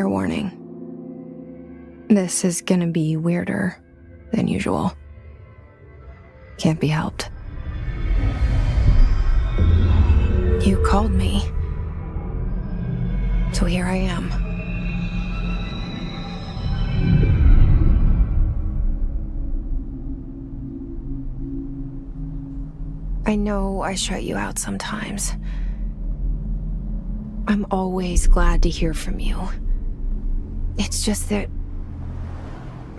Fair warning. This is gonna be weirder than usual. Can't be helped. You called me. So here I am. I know I shut you out sometimes. I'm always glad to hear from you. It's just that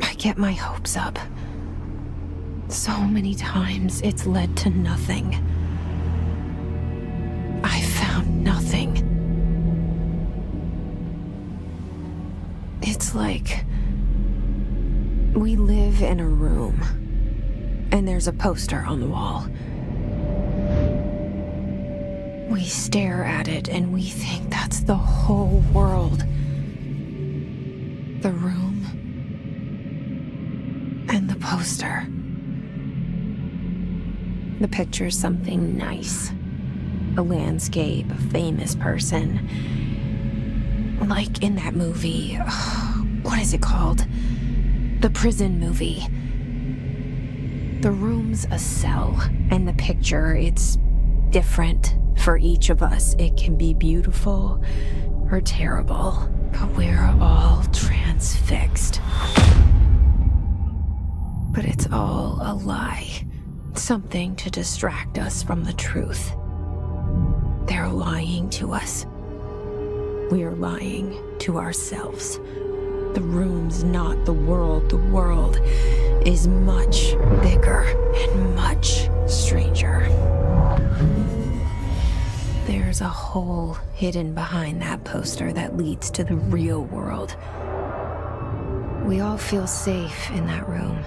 I get my hopes up. So many times it's led to nothing. I found nothing. It's like we live in a room, and there's a poster on the wall. We stare at it and we think that's the whole world. The room and the poster. The picture's something nice. A landscape, a famous person. Like in that movie, what is it called? The prison movie. The room's a cell, and the picture, it's different for each of us. It can be beautiful or terrible, but we're all transfixed. But it's all a lie. Something to distract us from the truth. They're lying to us. We're lying to ourselves. The room's not the world. The world is much bigger and much stranger. There's a hole hidden behind that poster that leads to the real world. We all feel safe in that room.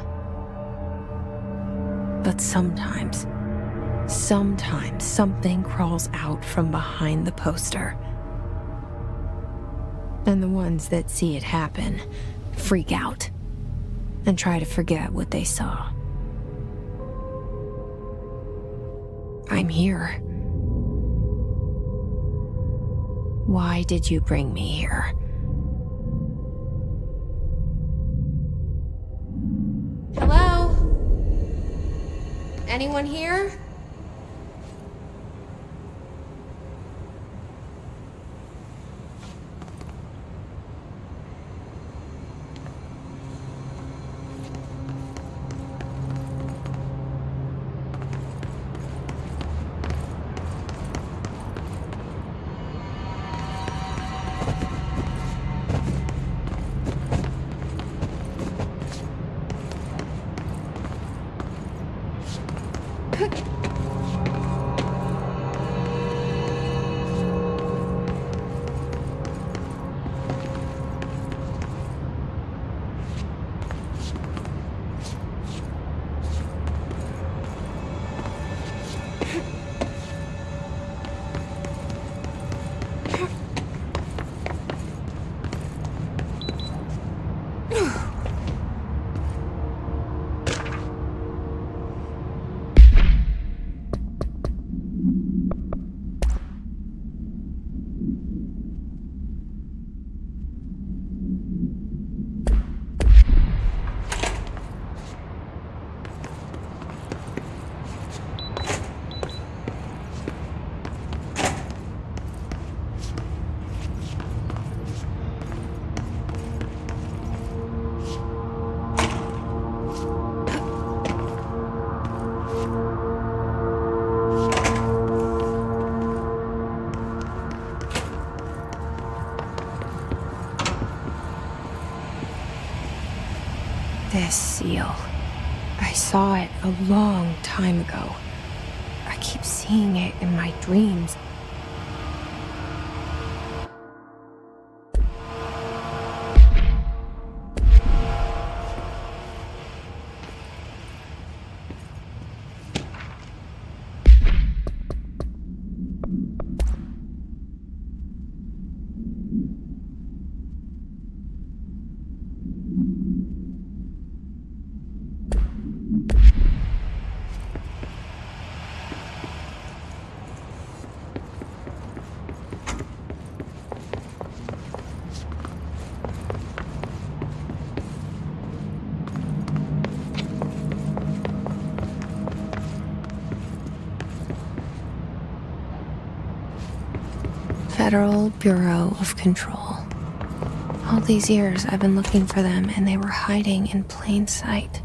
But sometimes something crawls out from behind the poster. And the ones that see it happen freak out and try to forget what they saw. I'm here. Why did you bring me here? Hello? Anyone here? This seal. I saw it a long time ago. I keep seeing it in my dreams. Federal Bureau of Control. All these years I've been looking for them, and they were hiding in plain sight.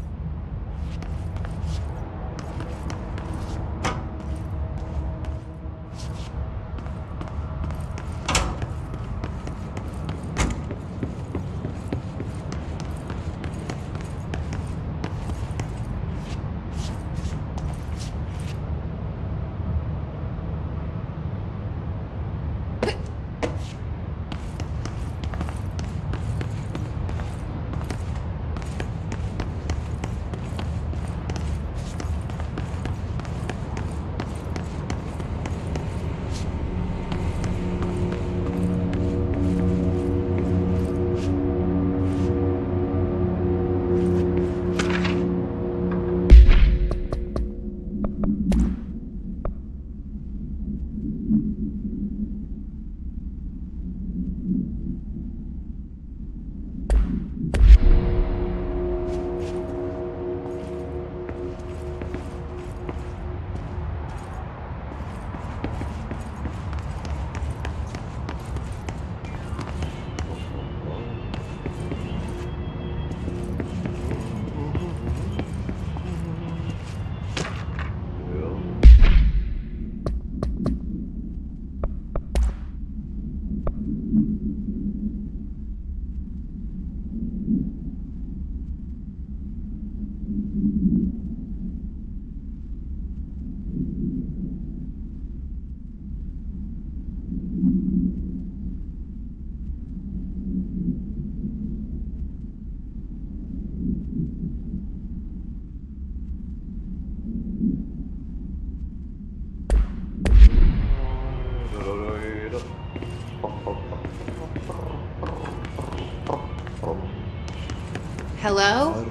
Hello?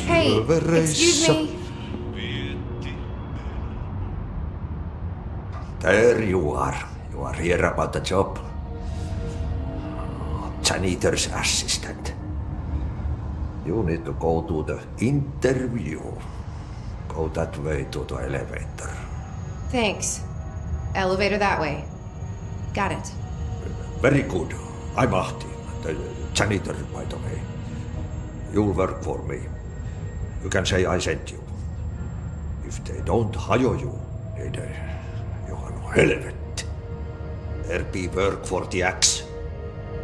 Hey, excuse me. There you are. You are here about the job. Janitor's assistant. You need to go to the interview. Go that way to the elevator. Thanks. Elevator that way. Got it. Very good. I'm Ahti, the janitor, by the way. You'll work for me. You can say I sent you. If they don't hire you, niin Johan on helvet. There be work for the axe.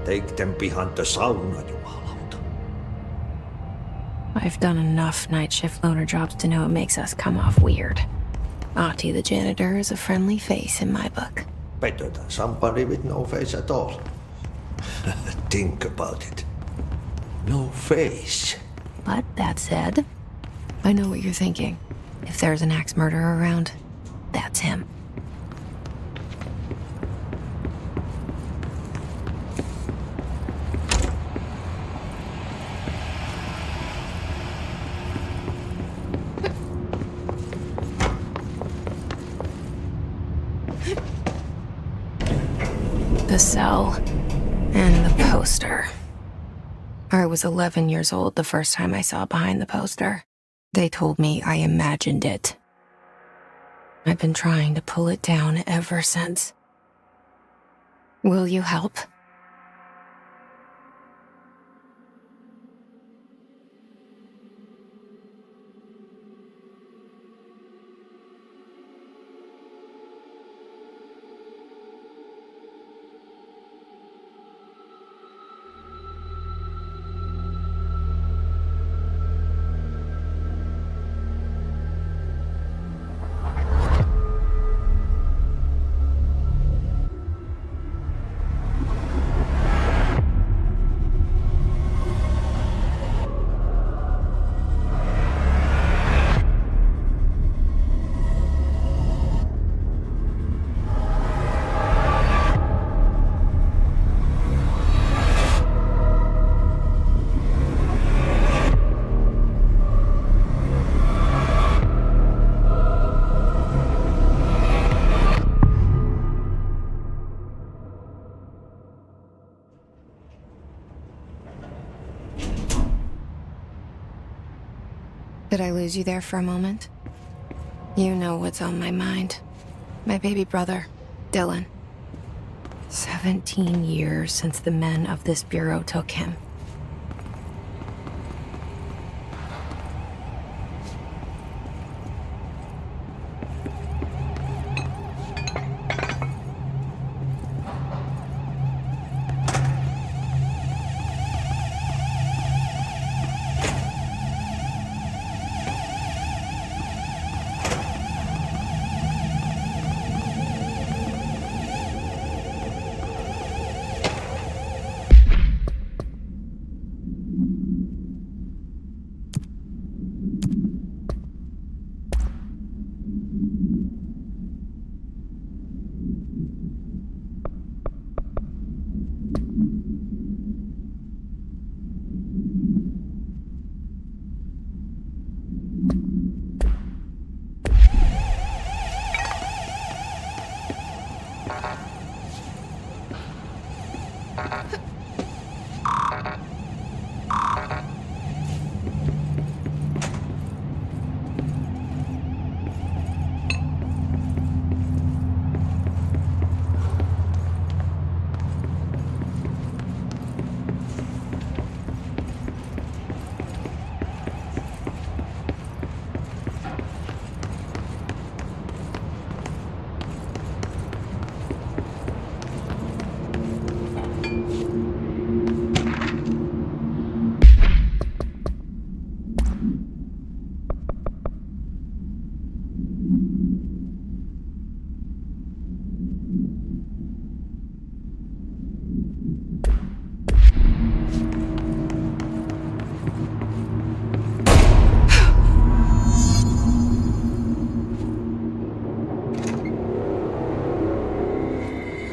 Take them behind the sauna, jumalauta. I've done enough night shift loner jobs to know it makes us come off weird. Ahti the janitor is a friendly face in my book. Better than somebody with no face at all. Think about it. No face. But that said, I know what you're thinking. If there's an axe murderer around, that's him. The cell and the poster. I was 11 years old the first time I saw behind the poster. They told me I imagined it. I've been trying to pull it down ever since. Will you help? Did I lose you there for a moment? You know what's on my mind. My baby brother, Dylan. 17 years since the men of this bureau took him.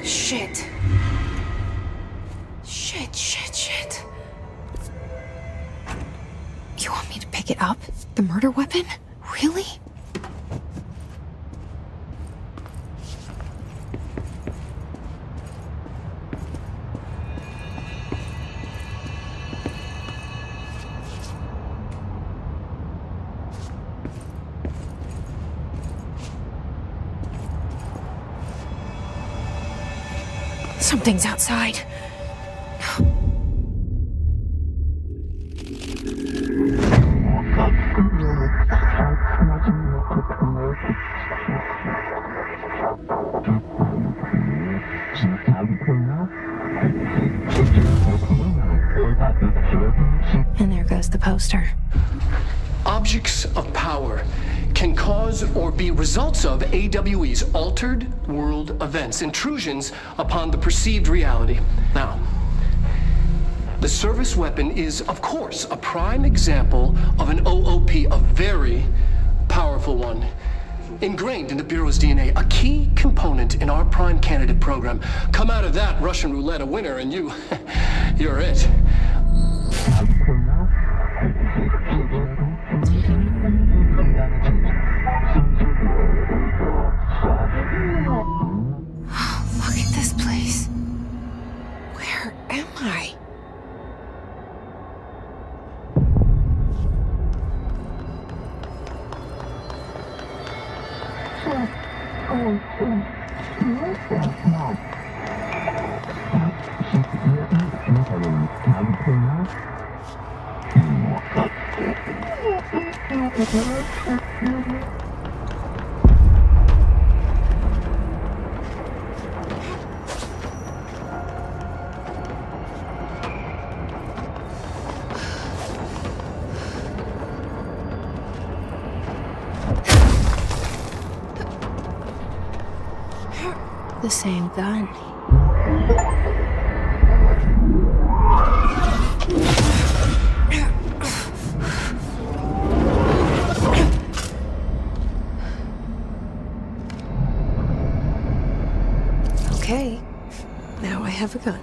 Shit. Shit. You want me to pick it up? The murder weapon? Really? Something's outside. And there goes the poster. Objects of power can cause or be results of AWE's altered world events, intrusions upon the perceived reality. Now, the service weapon is, of course, a prime example of an OOP, a very powerful one, ingrained in the Bureau's DNA, a key component in our prime candidate program. Come out of that Russian roulette a winner and you're it. Look at this place. Where am I? The same gun. Okay, now I have a gun.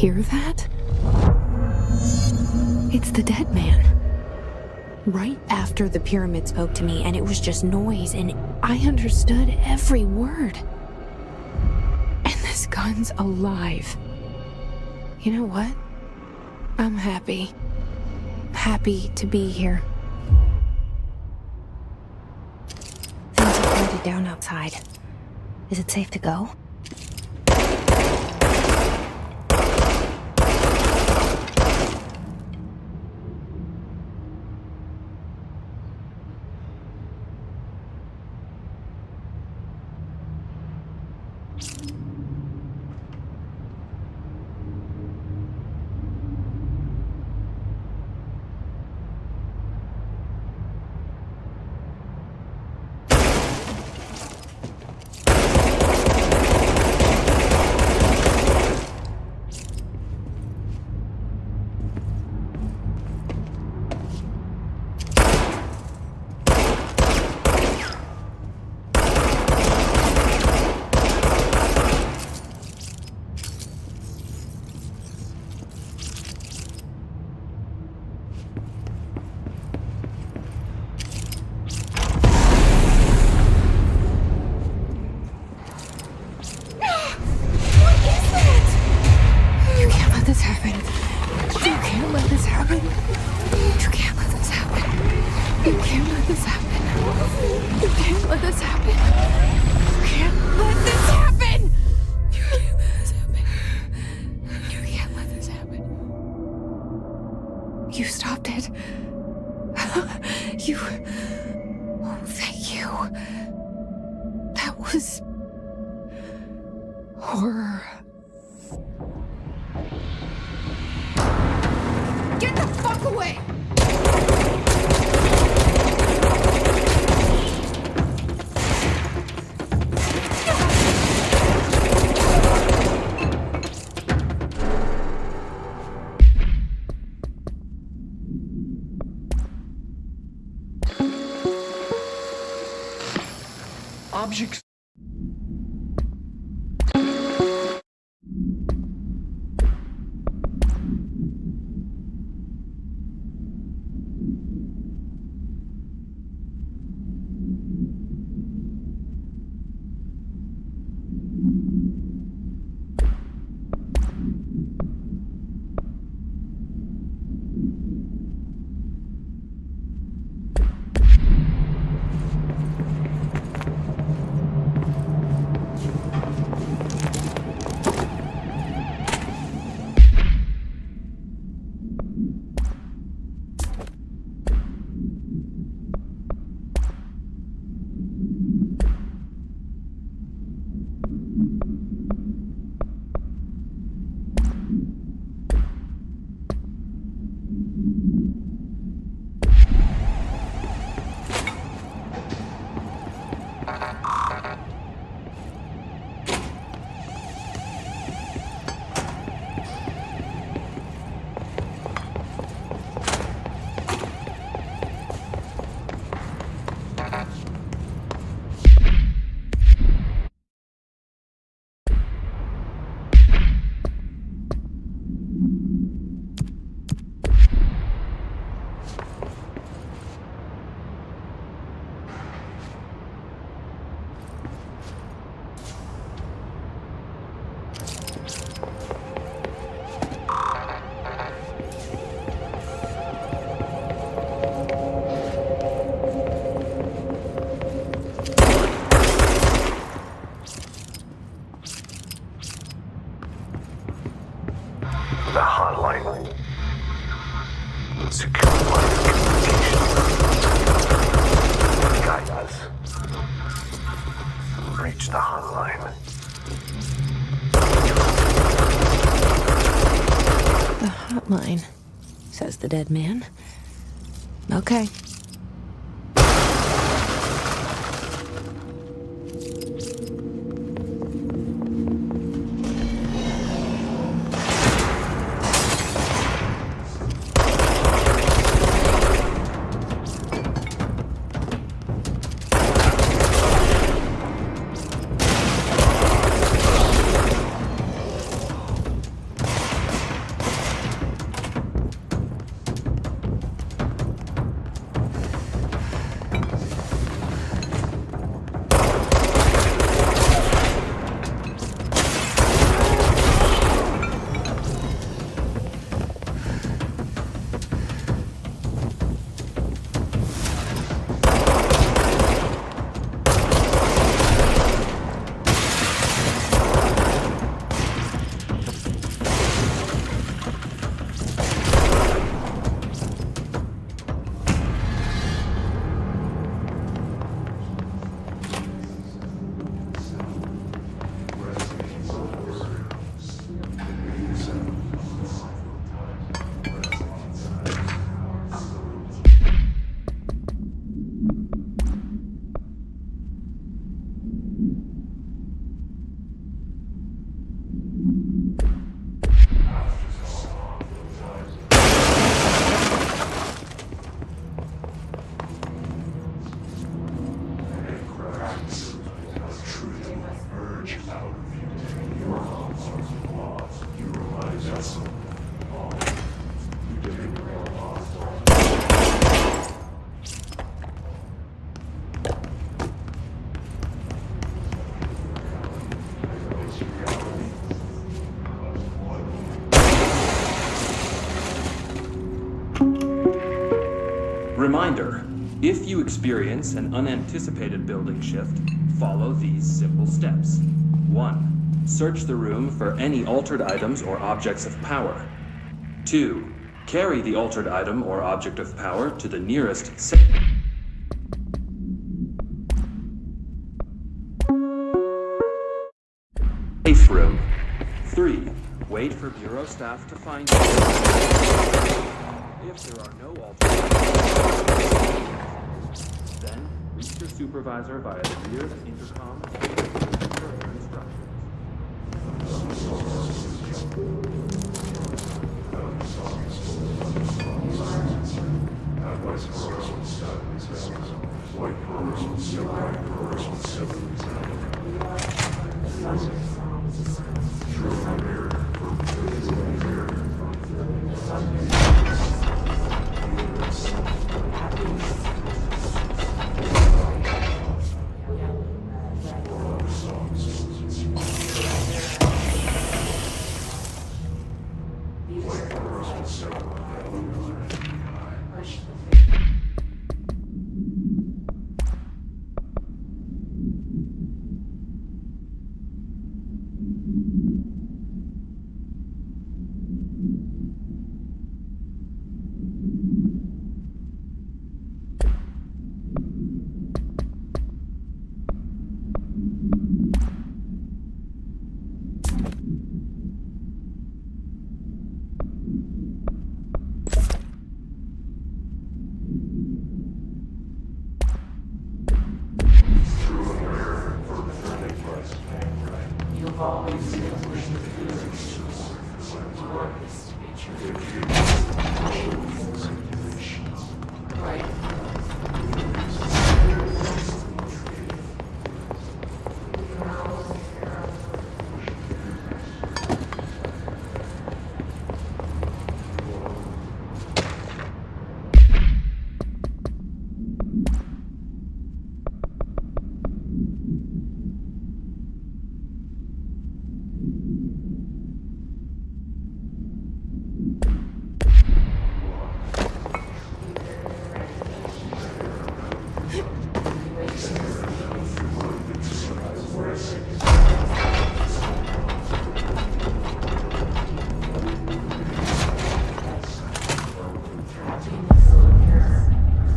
hear that? It's the dead man. Right after the pyramid spoke to me, and it was just noise, and I understood every word. And this gun's alive. You know what? I'm happy. Happy to be here. Things are quieted down outside. Is it safe to go? You stopped it. You... Oh, thank you. That was... horror. Get the fuck away! Objects. The hotline. Secure line of communication. Guide us. Reach the hotline. The hotline, says the dead man. Okay. Reminder, if you experience an unanticipated building shift, follow these simple steps. 1. Search the room for any altered items or objects of power. 2. Carry the altered item or object of power to the nearest safe room. 3. Wait for Bureau staff to find you. If there are no altered items, then reach your supervisor via the rear intercom for further instructions.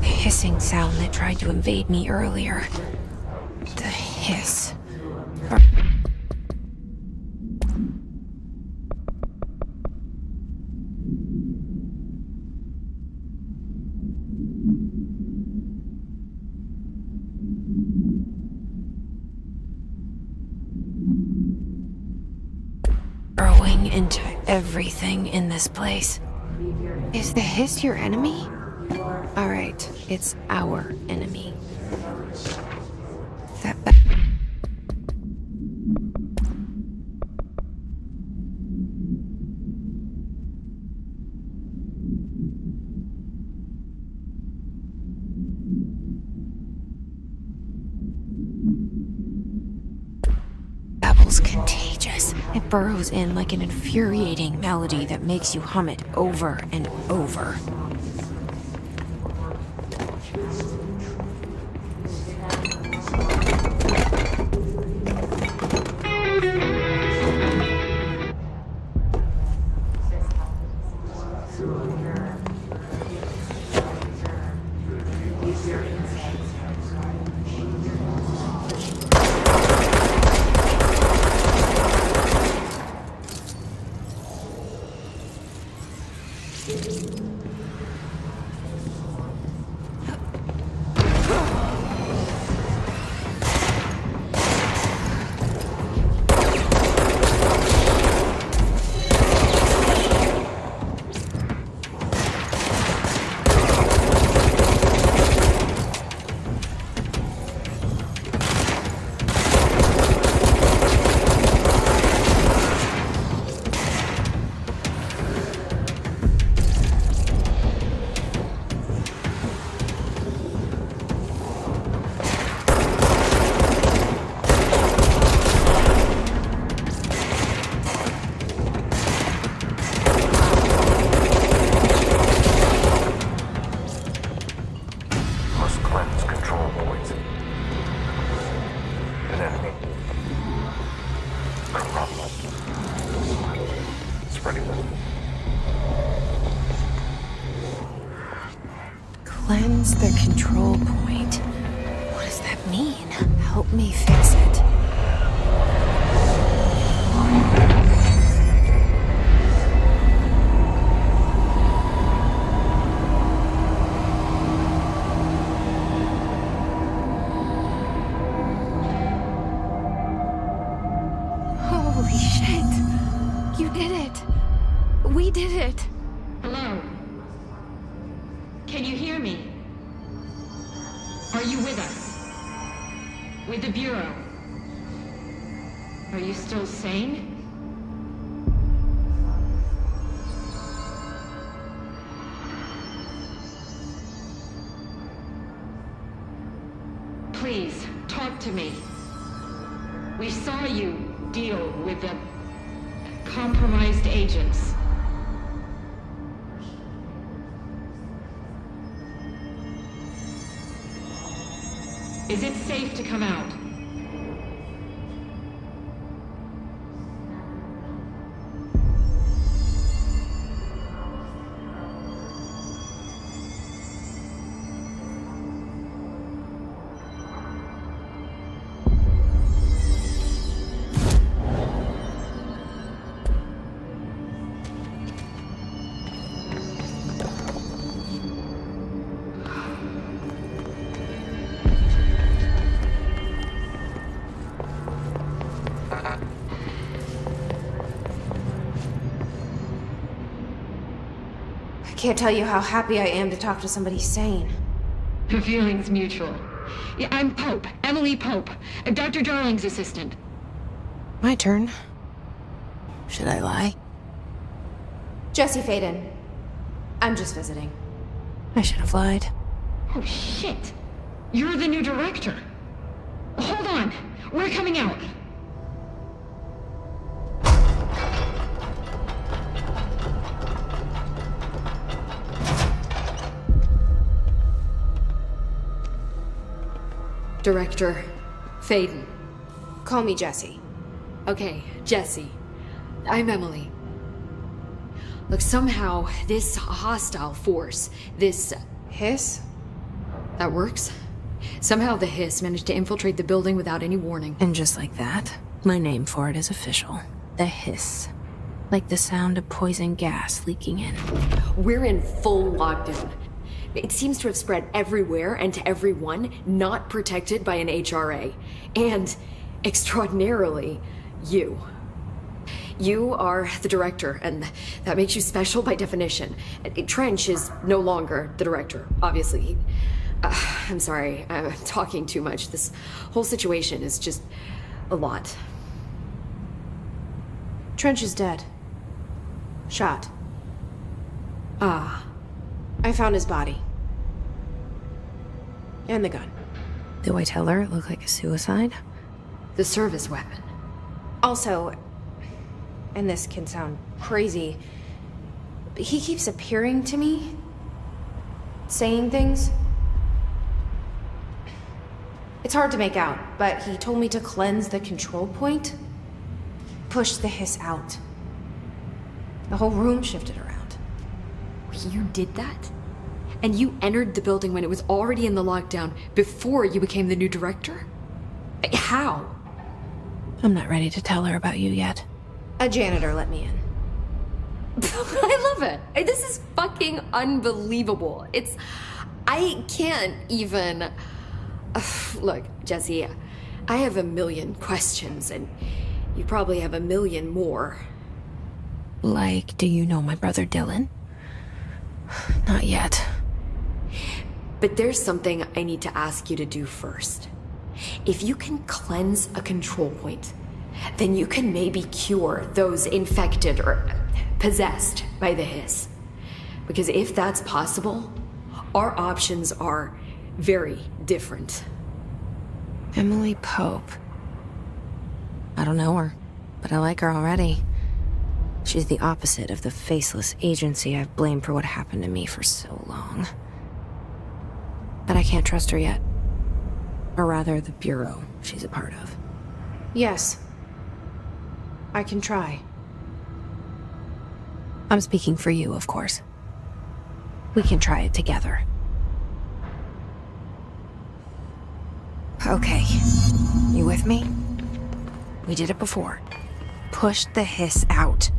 Hissing sound that tried to invade me earlier. The hiss. Burrowing into everything in this place. Is the hiss your enemy? Alright, it's our enemy. Babble's contagious. It burrows in like an infuriating melody that makes you hum it over and over. Cleanse the control point. What does that mean? Help me fix it. Holy shit. You did it. We did it. Hello? Can you hear me? Are you with us? With the Bureau? Are you still sane? Please, talk to me. We saw you deal with the compromised agents. Is it safe to come out? I can't tell you how happy I am to talk to somebody sane. The feeling's mutual. Yeah, I'm Pope, Emily Pope, Dr. Darling's assistant. My turn. Should I lie? Jesse Faden. I'm just visiting. I should have lied. Oh, shit. You're the new director. Hold on. We're coming out. Director Faden. Call me Jesse. Okay, Jesse. I'm Emily. Look, somehow this hostile force, this... Hiss? that works? Somehow the hiss managed to infiltrate the building without any warning. And just like that, my name for it is official. The hiss. Like the sound of poison gas leaking in. We're in full lockdown. It seems to have spread everywhere and to everyone not protected by an HRA. And, extraordinarily, you. You are the director, and that makes you special by definition. Trench is no longer the director, obviously. I'm sorry, I'm talking too much. This whole situation is just a lot. Trench is dead. Shot. Ah. I found his body. And the gun. Do I tell her it looked like a suicide? The service weapon. Also, and this can sound crazy, but he keeps appearing to me, saying things. It's hard to make out, but he told me to cleanse the control point, push the hiss out. The whole room shifted around. You did that? And you entered the building when it was already in the lockdown before you became the new director? How? I'm not ready to tell her about you yet. A janitor let me in. I love it. This is fucking unbelievable. I can't even... Look, Jesse, I have a million questions, and you probably have a million more. Like, do you know my brother Dylan? Not yet. But there's something I need to ask you to do first. If you can cleanse a control point, then you can maybe cure those infected or possessed by the hiss. Because if that's possible, our options are very different. Emily Pope. I don't know her, but I like her already. She's the opposite of the faceless agency I've blamed for what happened to me for so long. But I can't trust her yet. Or rather, the Bureau she's a part of. Yes. I can try. I'm speaking for you, of course. We can try it together. Okay. You with me? We did it before. Push the hiss out.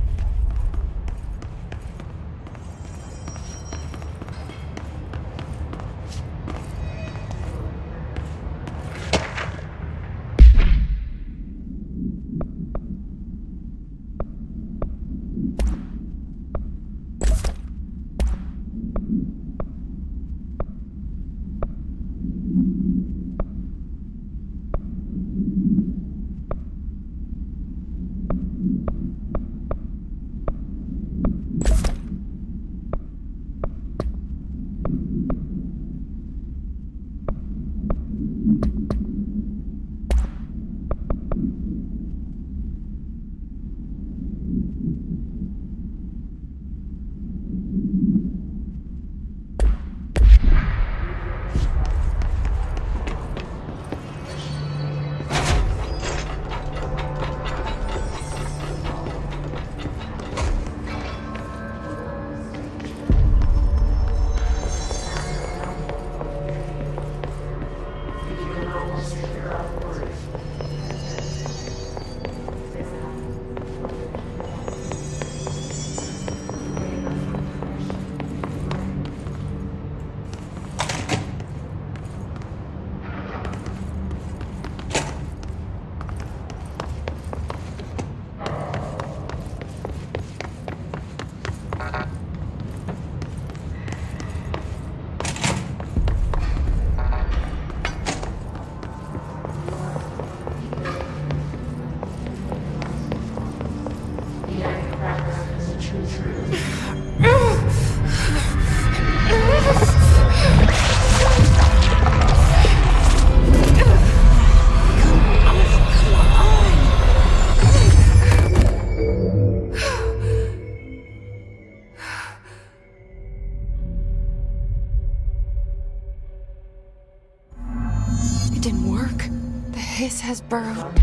It didn't work. The hiss has burrowed.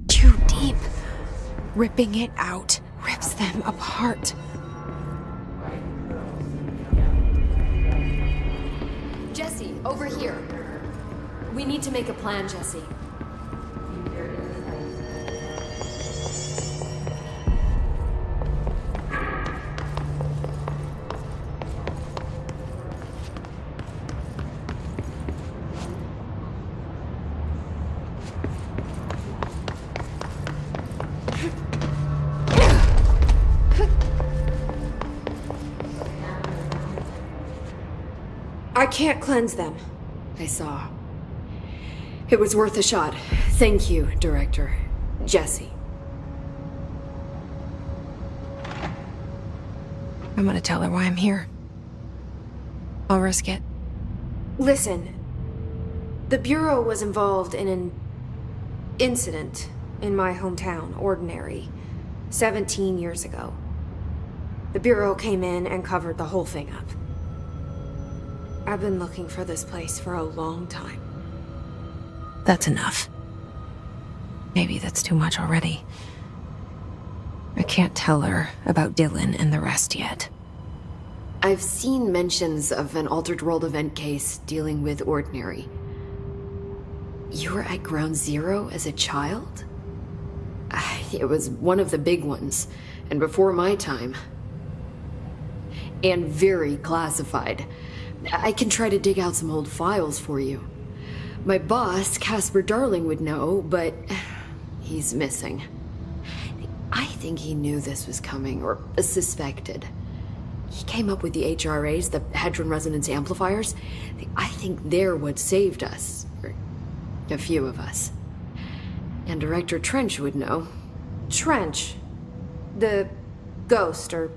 Too deep. Ripping it out rips them apart. Jesse, over here. We need to make a plan, Jesse. I can't cleanse them. I saw. It was worth a shot. Thank you, Director. Jesse. I'm gonna tell her why I'm here. I'll risk it. Listen. The Bureau was involved in an incident in my hometown, Ordinary, 17 years ago. The Bureau came in and covered the whole thing up. I've been looking for this place for a long time. That's enough. Maybe that's too much already. I can't tell her about Dylan and the rest yet. I've seen mentions of an Altered World event case dealing with Ordinary. You were at Ground Zero as a child? It was one of the big ones, and before my time. And very classified. I can try to dig out some old files for you. My boss, Casper Darling, would know, but he's missing. I think he knew this was coming, or suspected. He came up with the HRAs, the Hadron Resonance Amplifiers. I think they're what saved us. Or a few of us. And Director Trench would know. Trench? The ghost, or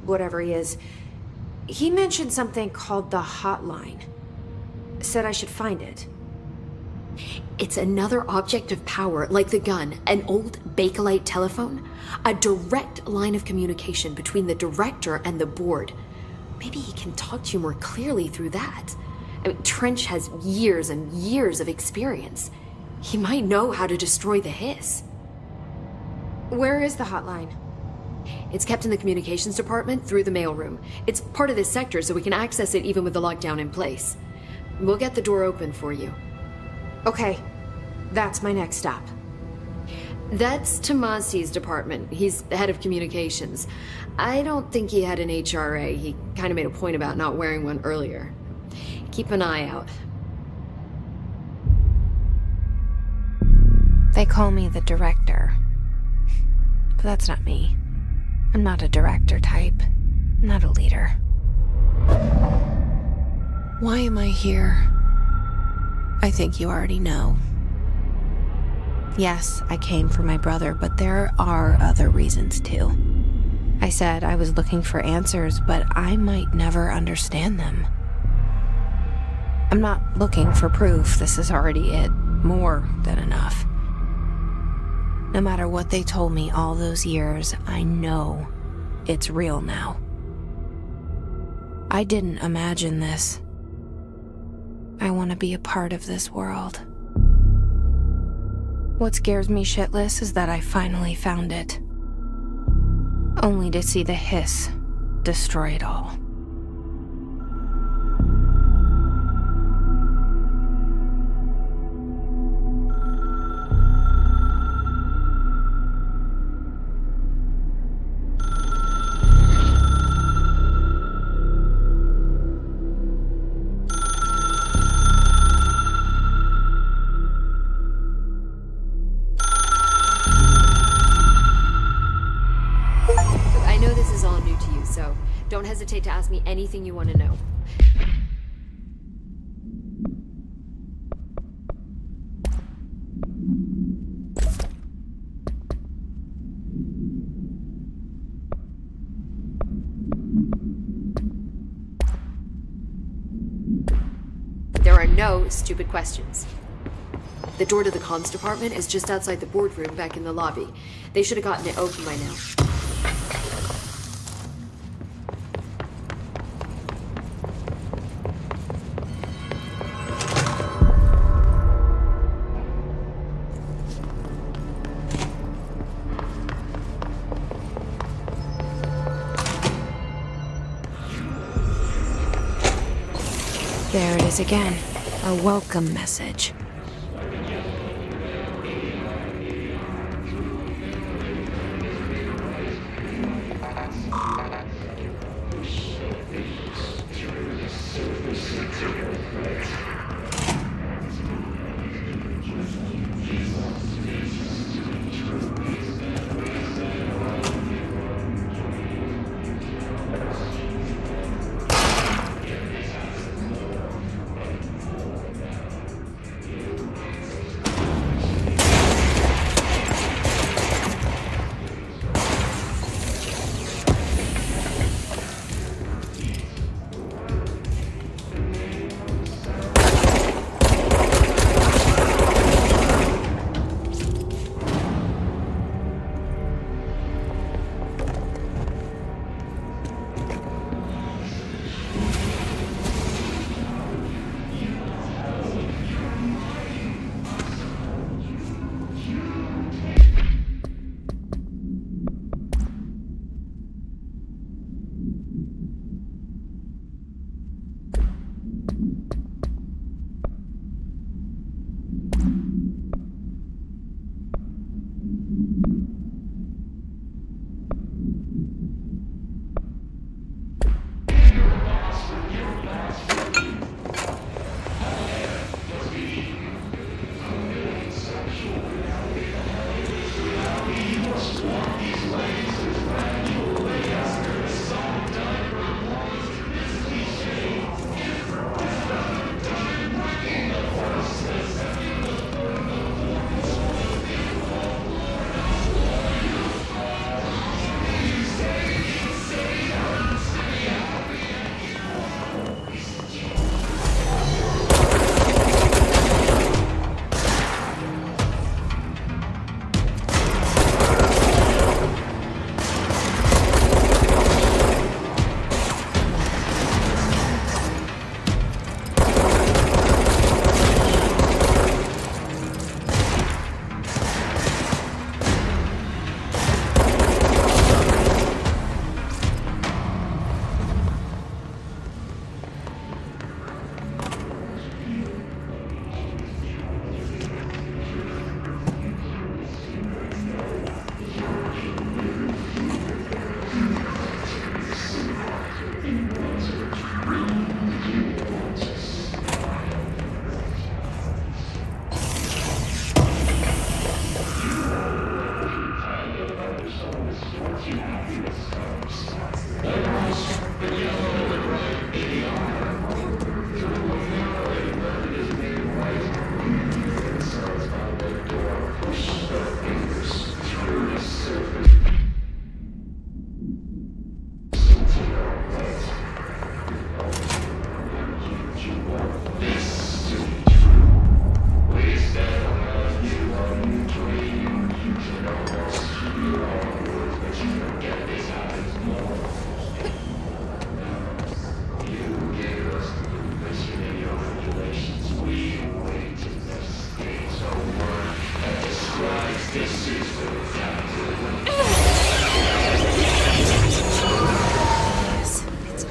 whatever he is. He mentioned something called the hotline. Said I should find it. It's another object of power, like the gun, an old Bakelite telephone. A direct line of communication between the director and the board. Maybe he can talk to you more clearly through that. I mean, Trench has years and years of experience. He might know how to destroy the hiss. Where is the hotline? It's kept in the communications department through the mailroom. It's part of this sector, so we can access it even with the lockdown in place. We'll get the door open for you. Okay, that's my next stop. That's Tomasi's department. He's the head of communications. I don't think he had an HRA. He kind of made a point about not wearing one earlier. Keep an eye out. They call me the director. But that's not me. I'm not a director type. I'm not a leader. Why am I here? I think you already know. Yes, I came for my brother, but there are other reasons too. I said I was looking for answers, but I might never understand them. I'm not looking for proof. This is already it. More than enough. No matter what they told me all those years, I know it's real now. I didn't imagine this. I want to be a part of this world. What scares me shitless is that I finally found it. Only to see the hiss destroy it all. Don't hesitate to ask me anything you want to know. There are no stupid questions. The door to the comms department is just outside the boardroom back in the lobby. They should have gotten it open by now. There it is again, a welcome message.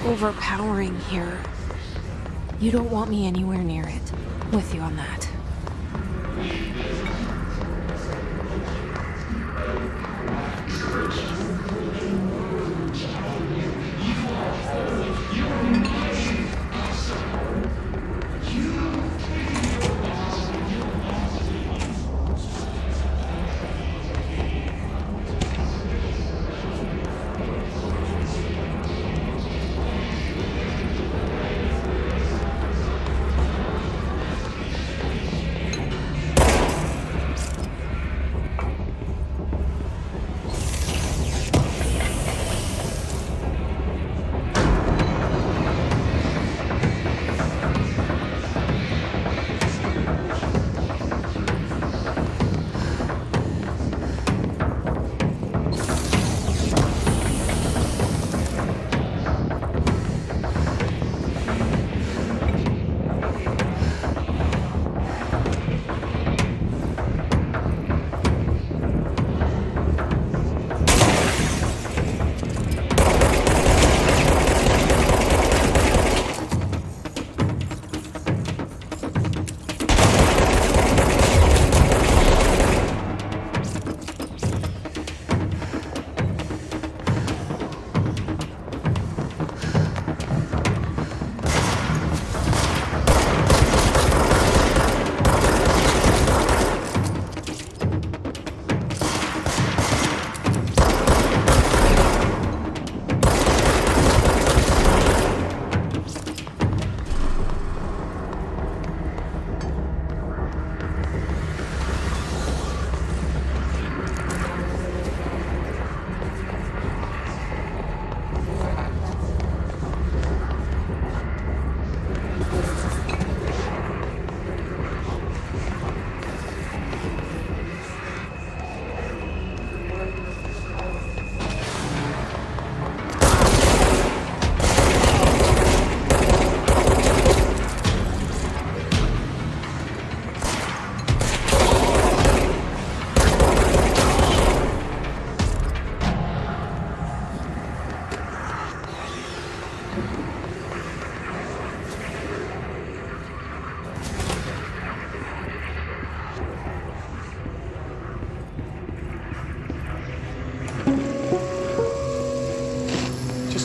overpowering here. You don't want me anywhere near it. With you on that.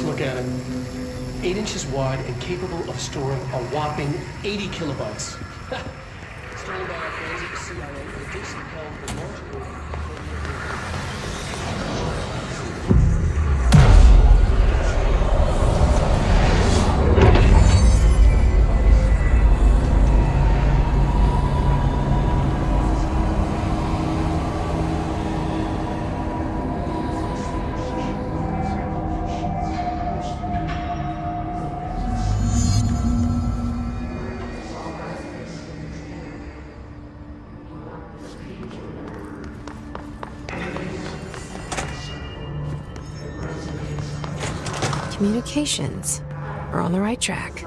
Look at it. 8 inches wide and capable of storing a whopping 80 kilobytes. Stolen by our friends at the CIA, and Jason held the large. Communications. We're on the right track.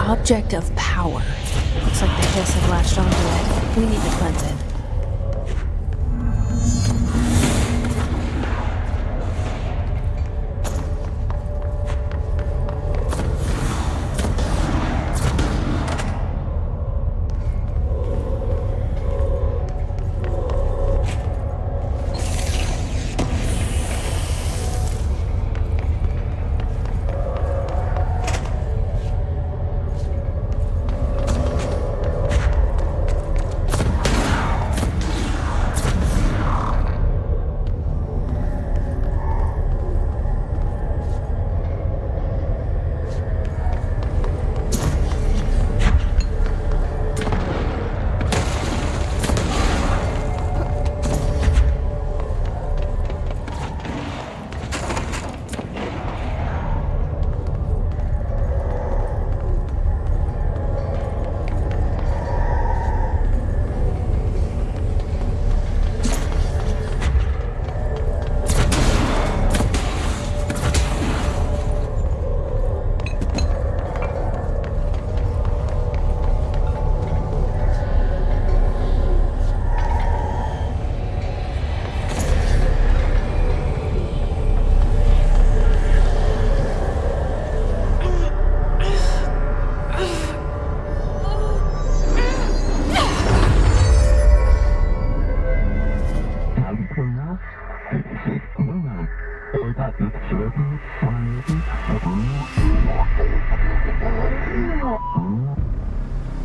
object of power. Looks like the hiss have latched onto it. We need to cleanse it.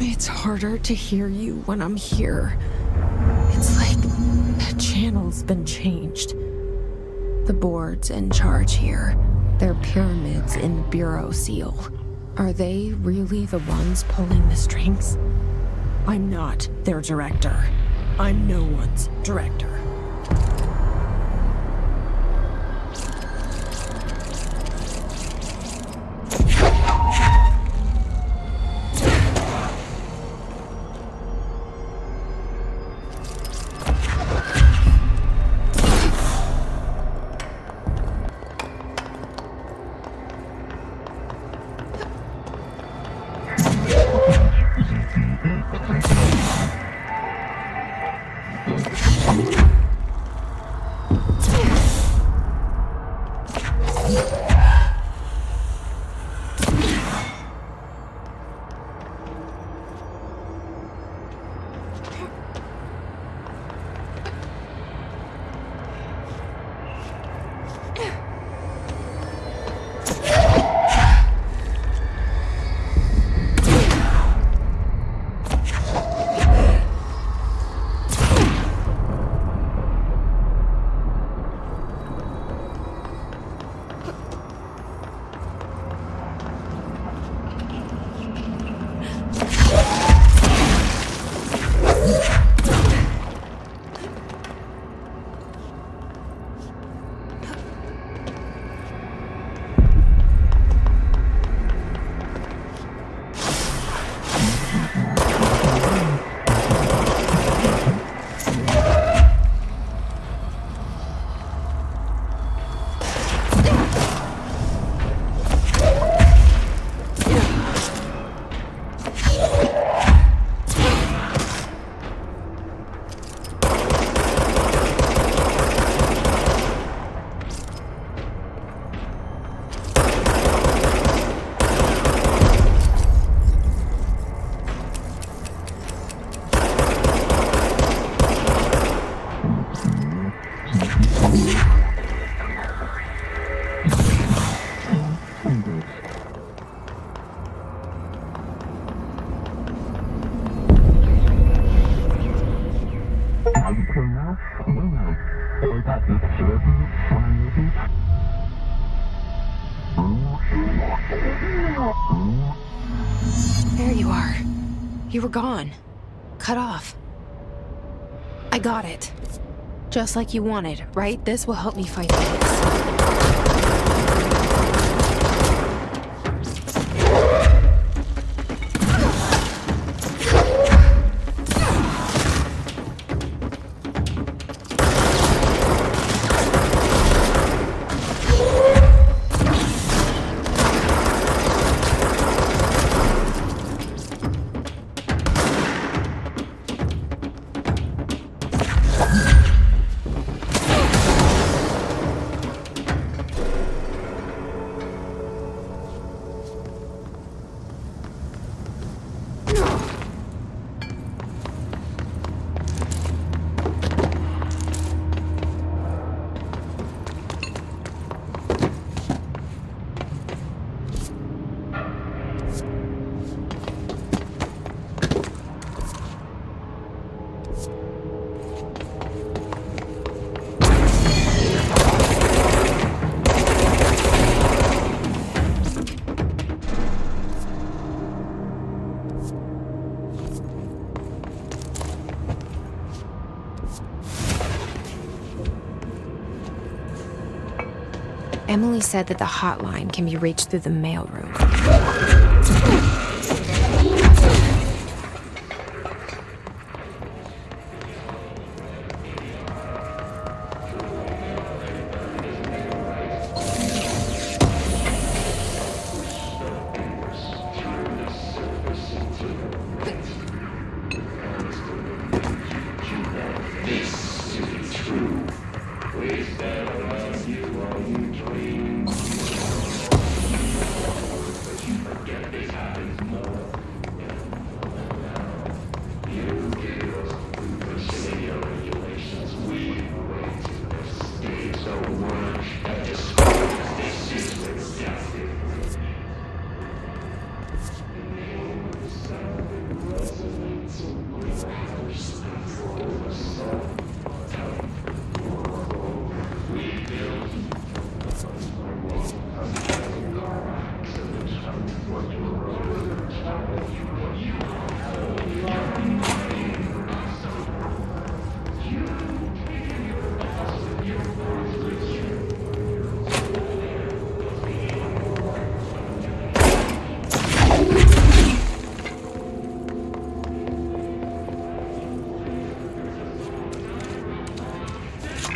It's harder to hear you when I'm here. It's like the channel's been changed. The board's in charge here. They're pyramids in the Bureau seal. Are they really the ones pulling the strings? I'm not their director. I'm no one's director. There you are. You were gone. Cut off. I got it. Just like you wanted, right? This will help me fight this. Emily said that the hotline can be reached through the mailroom.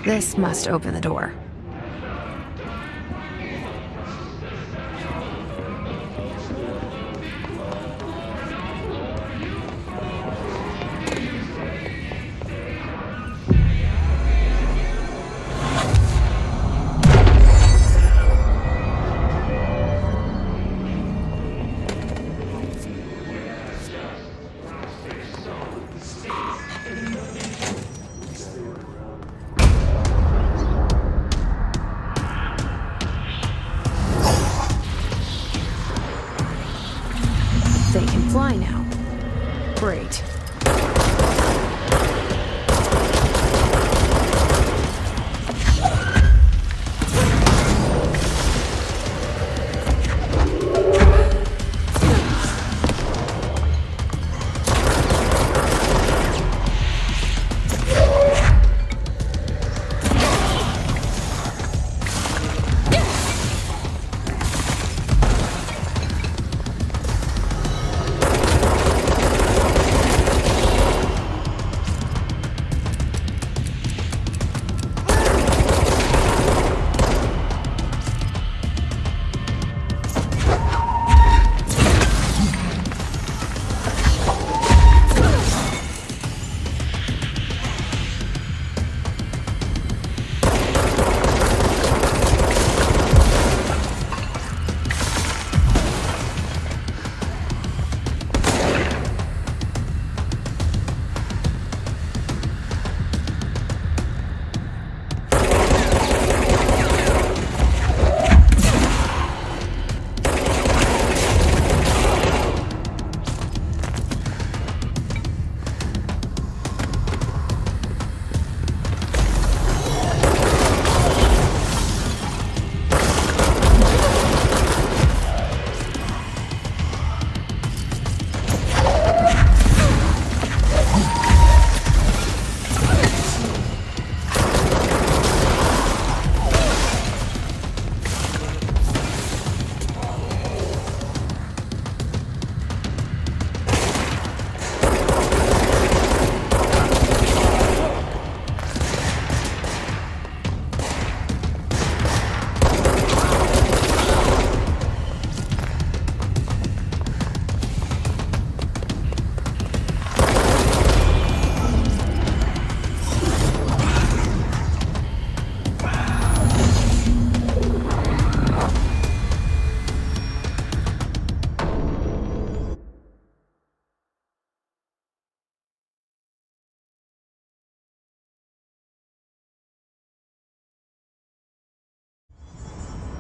This must open the door. They can fly now. Great.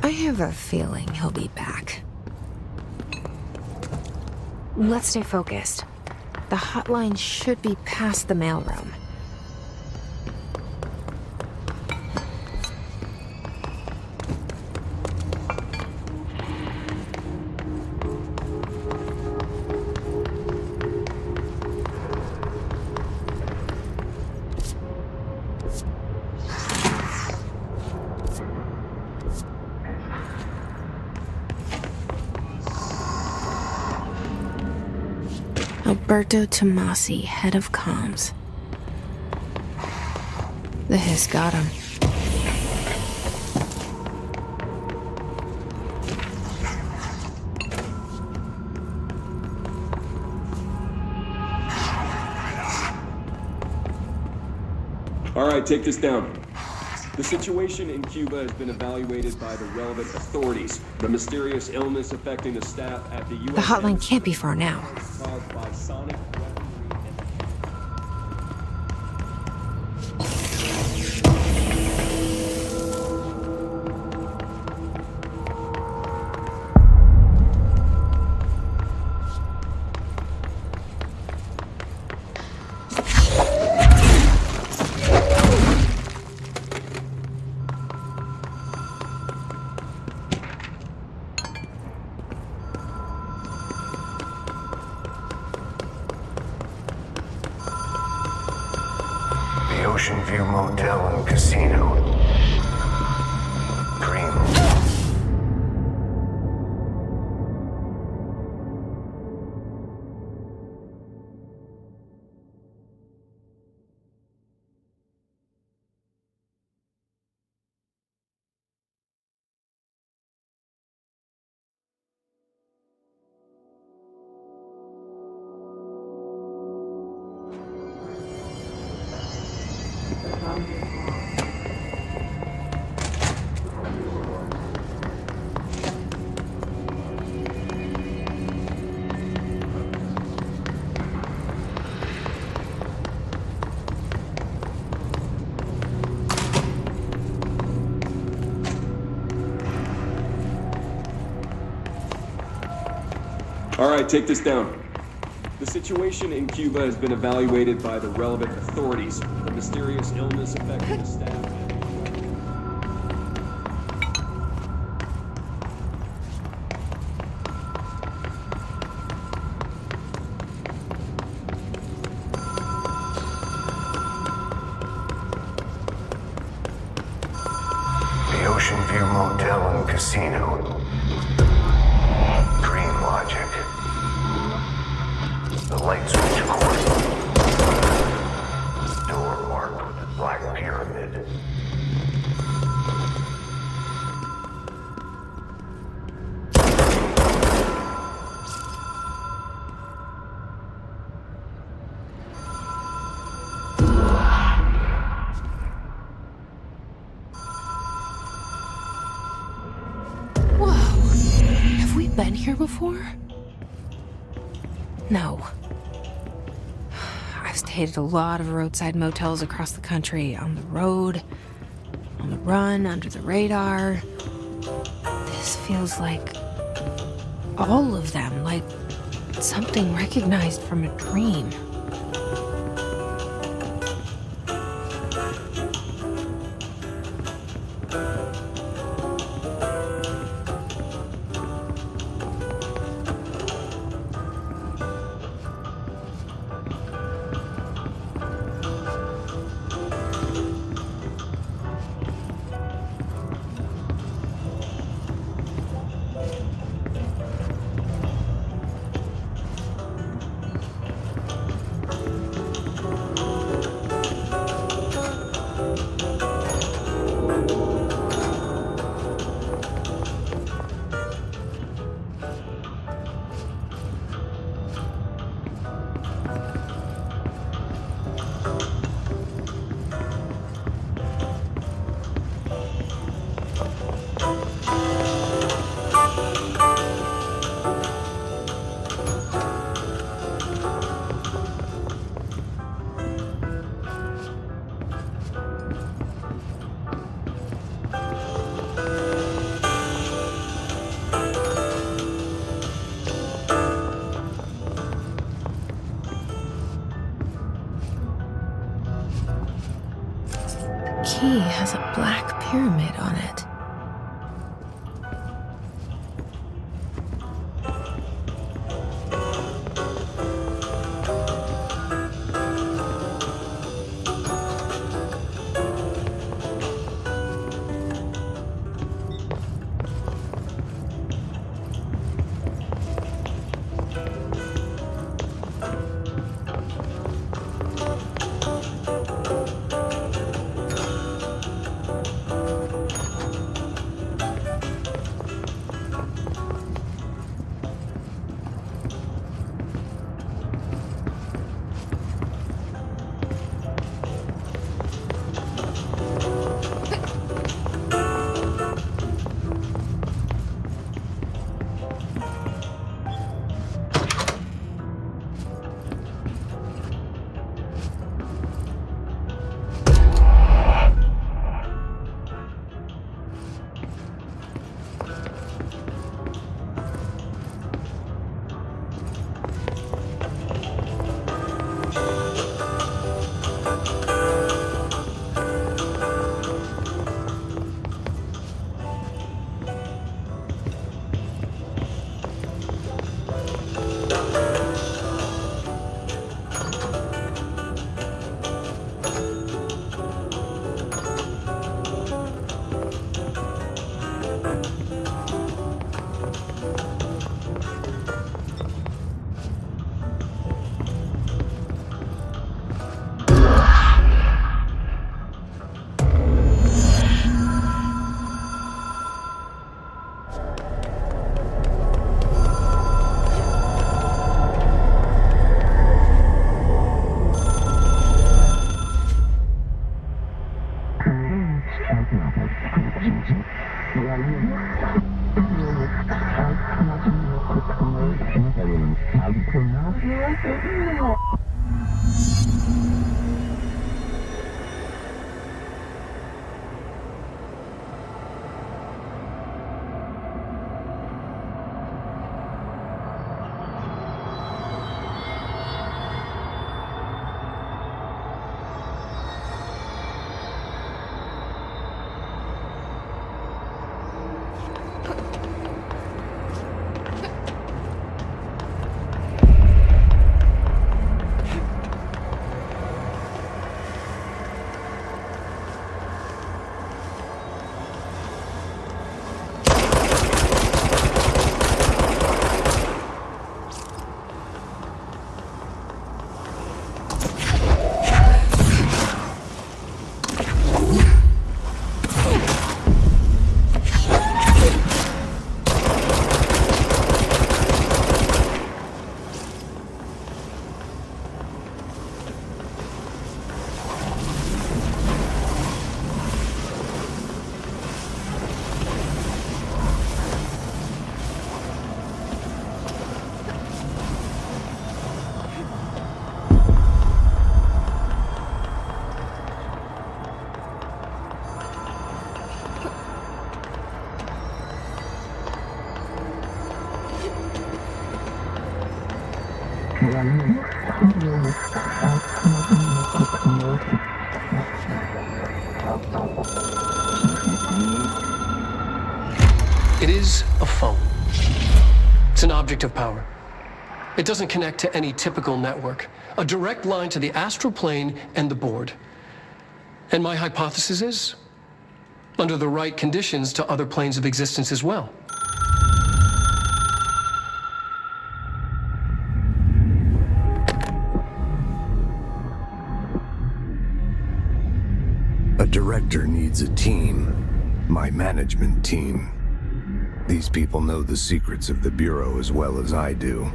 I have a feeling he'll be back. Let's stay focused. The hotline should be past the mailroom. Alberto Tomasi, head of comms. The hiss got him. All right, take this down. The situation in Cuba has been evaluated by the relevant authorities. The mysterious illness affecting the staff at the U.S. The hotline can't be far now. caused by sonic weaponry and... The Ocean View Motel and Casino. Dream. All right, take this down. The situation in Cuba has been evaluated by the relevant authorities. The mysterious illness affecting the staff. The Ocean View Motel and Casino. Dream logic. The light switch cord. Door marked with a black pyramid. Whoa. Have we been here before? No. I've stayed at a lot of roadside motels across the country, on the road, on the run, under the radar. This feels like all of them, like something recognized from a dream. Key has a black pyramid on it. It is a phone. It's an object of power. It doesn't connect to any typical network. A direct line to the astral plane and the board. And my hypothesis is, under the right conditions, to other planes of existence as well. A director needs a team. My management team. These people know the secrets of the Bureau as well as I do.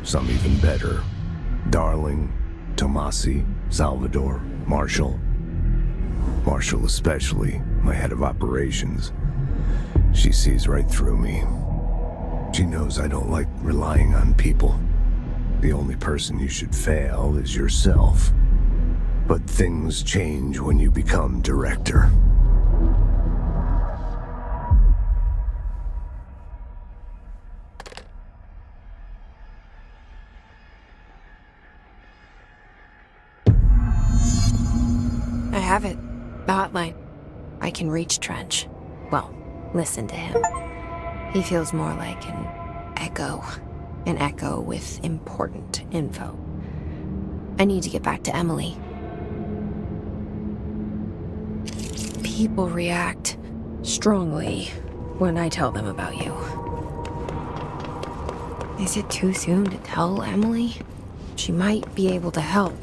Some even better. Darling, Tomasi, Salvador, Marshall. Marshall especially, my head of operations. She sees right through me. She knows I don't like relying on people. The only person you should fail is yourself. But things change when you become director. I have it. The hotline. I can reach Trench. Well, listen to him. He feels more like an echo. An echo with important info. I need to get back to Emily. People react strongly when I tell them about you. Is it too soon to tell Emily? She might be able to help.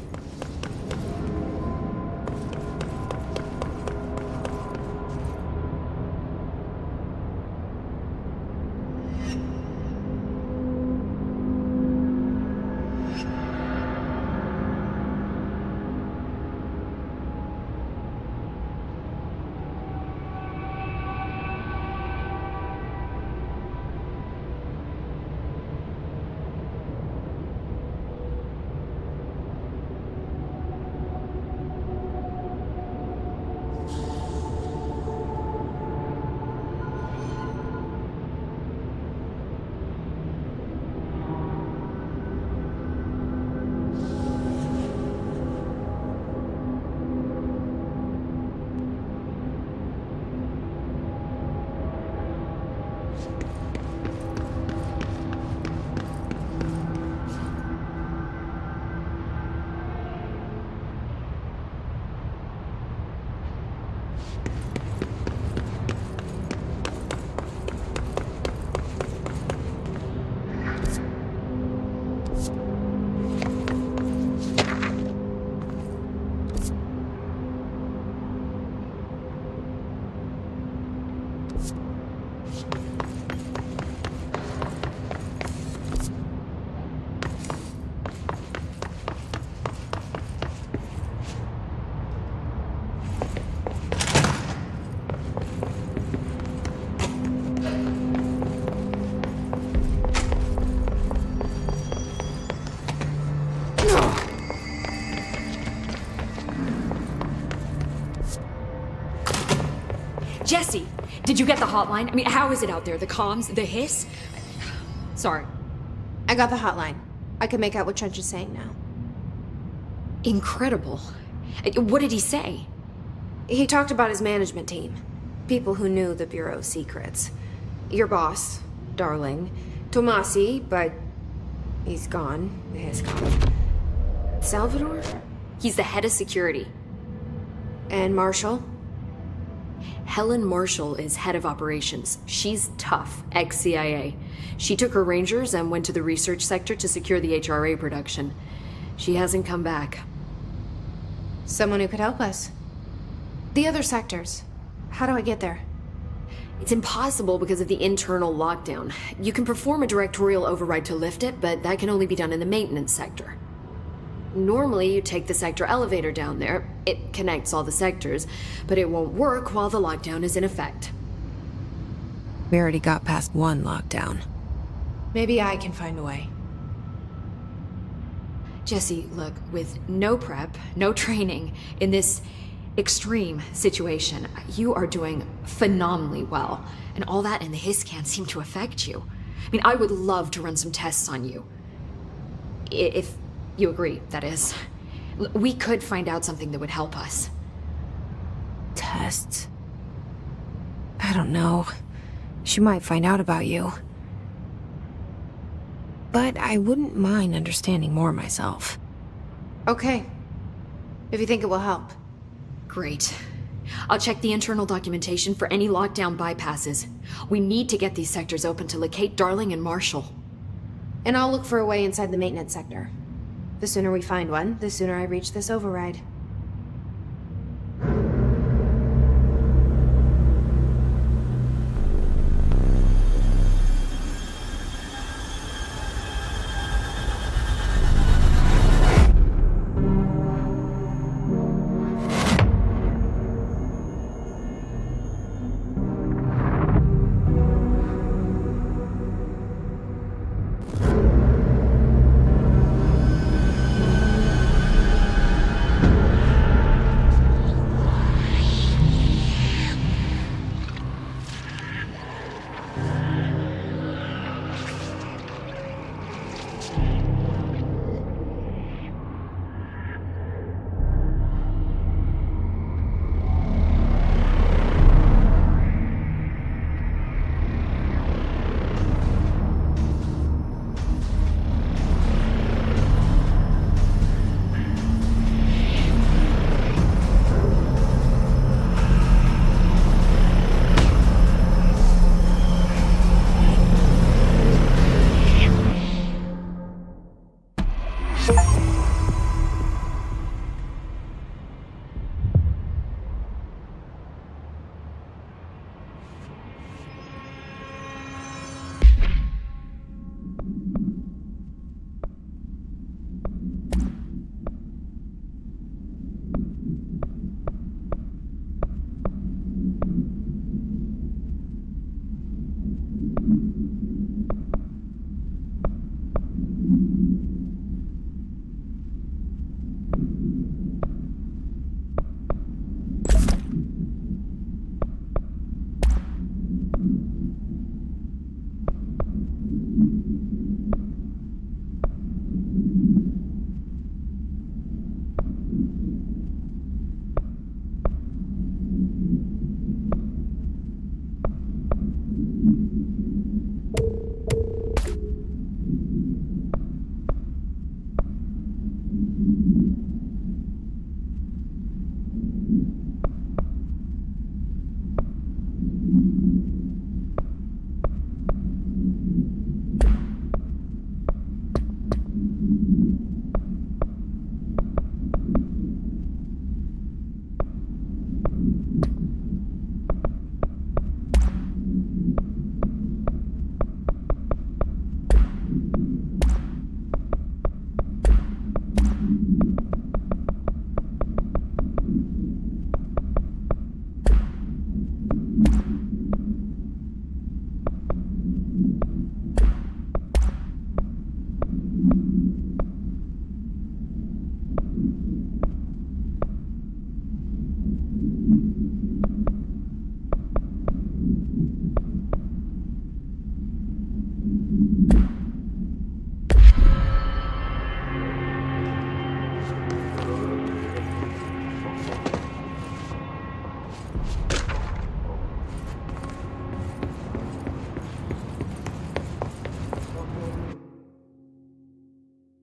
Did you get the hotline? I mean, how is it out there? The comms? The hiss? Sorry. I got the hotline. I can make out what Trench is saying now. Incredible. What did he say? He talked about his management team. People who knew the Bureau's secrets. Your boss, Darling. Tomasi, but he's gone. He's gone. Salvador? He's the head of security. And Marshall? Helen Marshall is head of operations. She's tough, ex-CIA. She took her Rangers and went to the research sector to secure the HRA production. She hasn't come back. Someone who could help us. The other sectors. How do I get there? It's impossible because of the internal lockdown. You can perform a directorial override to lift it, but that can only be done in the maintenance sector. Normally, you take the sector elevator down there. It connects all the sectors, but it won't work while the lockdown is in effect. We already got past one lockdown. Maybe I can find a way. Jesse, look, with no prep, no training, in this extreme situation, you are doing phenomenally well. And all that and the hiss can't seem to affect you. I mean, I would love to run some tests on you. If you agree, that is. We could find out something that would help us. Tests? I don't know. She might find out about you. But I wouldn't mind understanding more myself. Okay. If you think it will help. Great. I'll check the internal documentation for any lockdown bypasses. We need to get these sectors open to locate Darling and Marshall. And I'll look for a way inside the maintenance sector. The sooner we find one, the sooner I reach this override.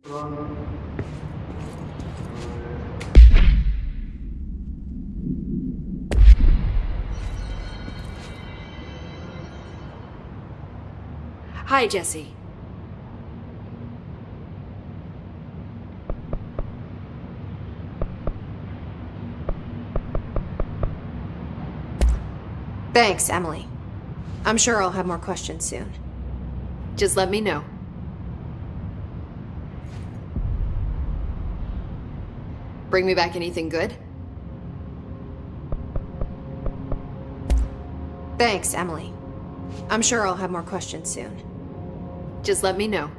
Hi, Jesse. Thanks, Emily. I'm sure I'll have more questions soon. Just let me know. Bring me back anything good? Thanks, Emily. I'm sure I'll have more questions soon. Just let me know.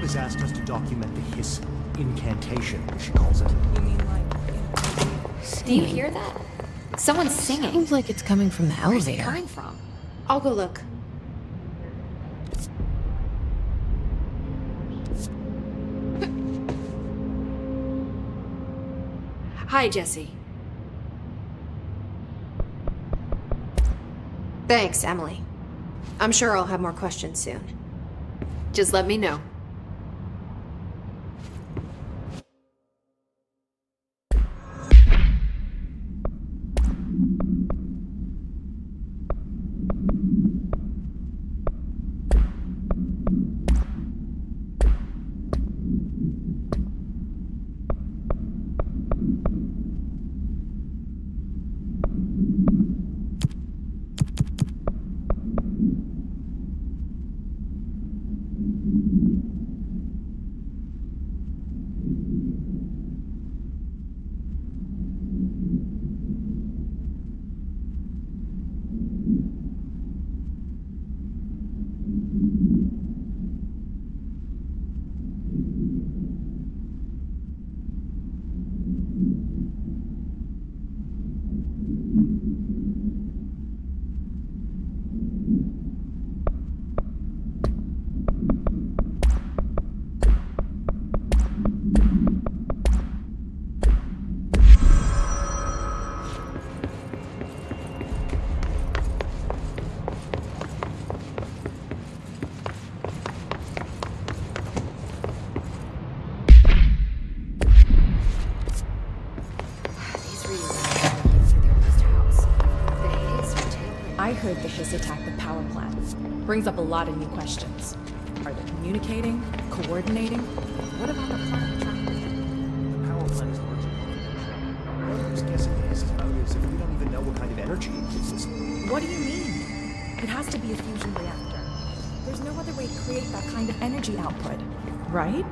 Has asked us to document the hiss incantation, she calls it. You mean like... Do you hear that? Someone's singing. Sounds like it's coming from the Where's it elevator. coming from? I'll go look. Hi, Jesse. Thanks, Emily. I'm sure I'll have more questions soon. Just let me know. I heard the hiss attacked the power plant. Brings up a lot of new questions. Are they communicating? Coordinating? What about the planet tracking them? The power plant is largely confidential. What I'm just guessing is about is if we don't even know what kind of energy it gives us, What do you mean? It has to be a fusion reactor. There's no other way to create that kind of energy output, right?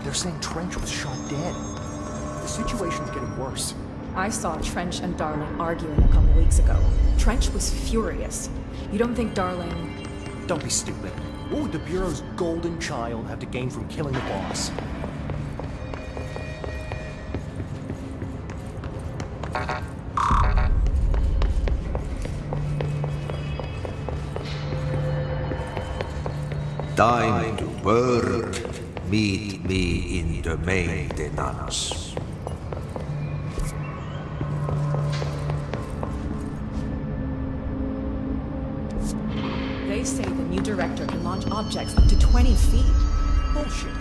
They're saying Trench was shot dead. The situation's getting worse. I saw Trench and Darling arguing a couple weeks ago. Trench was furious. You don't think Darling... Don't be stupid. What would the Bureau's golden child have to gain from killing the boss? Time to work. Meet me in the maintenance. They say the new director can launch objects up to 20 feet. Bullshit.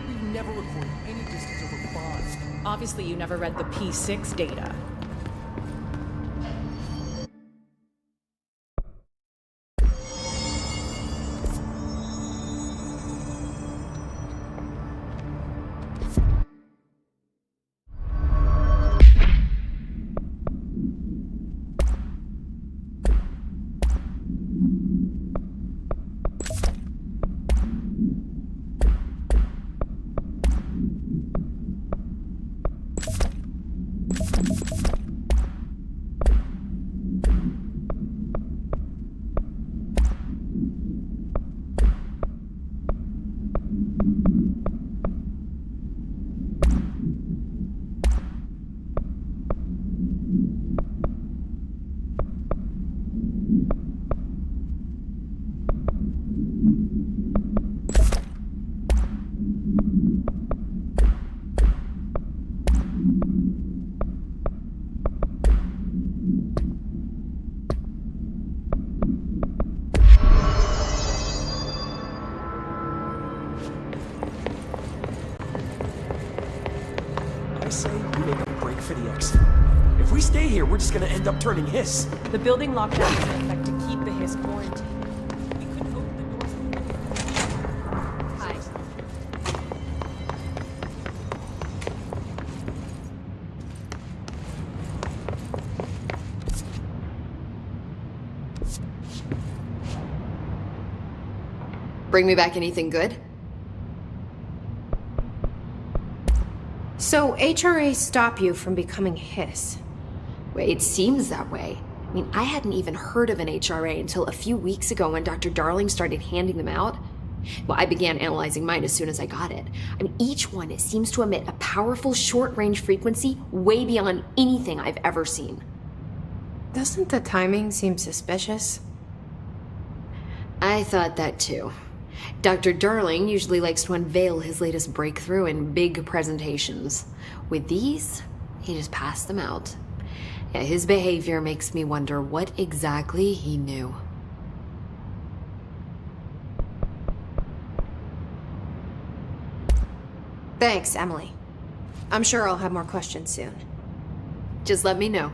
We've never recorded any distance over 5. Obviously, you never read the P6 data. I say we make a break for the exit. If we stay here, we're just gonna end up turning hiss. The building lockdown is in effect to keep the Hiss quarantined. We couldn't open the doors. Hi. Bring me back anything good? So HRA stop you from becoming Hiss? Wait, it seems that way. I mean, I hadn't even heard of an HRA until a few weeks ago when Dr. Darling started handing them out. Well, I began analyzing mine as soon as I got it. I mean, each one seems to emit a powerful short-range frequency way beyond anything I've ever seen. Doesn't the timing seem suspicious? I thought that too. Dr. Darling usually likes to unveil his latest breakthrough in big presentations. With these, he just passed them out. Yeah, his behavior makes me wonder what exactly he knew. Thanks, Emily. I'm sure I'll have more questions soon. Just let me know.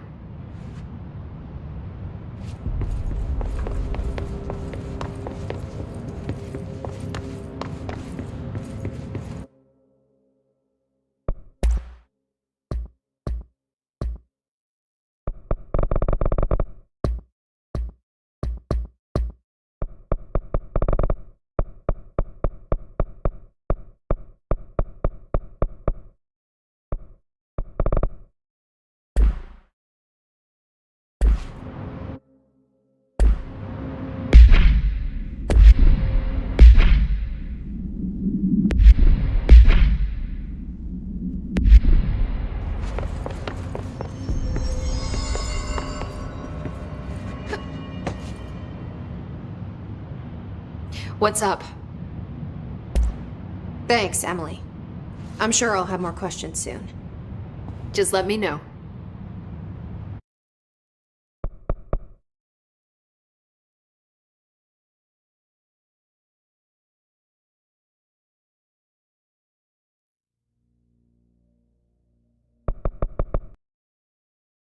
What's up? Thanks, Emily. I'm sure I'll have more questions soon. Just let me know.